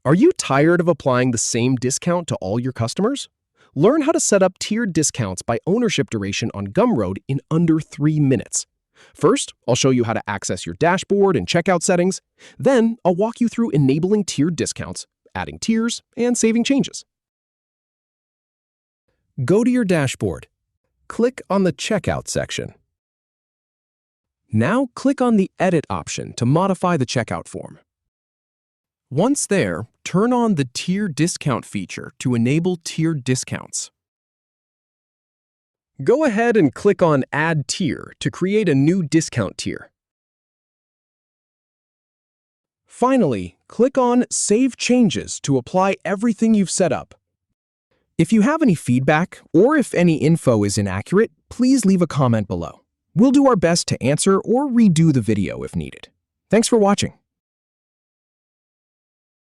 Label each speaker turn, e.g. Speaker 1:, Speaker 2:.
Speaker 1: Are you tired of applying the same discount to all your customers? Learn how to set up tiered discounts by ownership duration on Gumroad in under 3 minutes. First, I'll show you how to access your dashboard and checkout settings. Then, I'll walk you through enabling tiered discounts, adding tiers, and saving changes. Go to your dashboard. Click on the Checkout section. Now click on the Edit option to modify the checkout form. Once there, turn on the Tier Discount feature to enable tiered discounts. Go ahead and click on Add Tier to create a new discount tier. Finally, click on Save Changes to apply everything you've set up. If you have any feedback or if any info is inaccurate, please leave a comment below. We'll do our best to answer or redo the video if needed. Thanks for watching.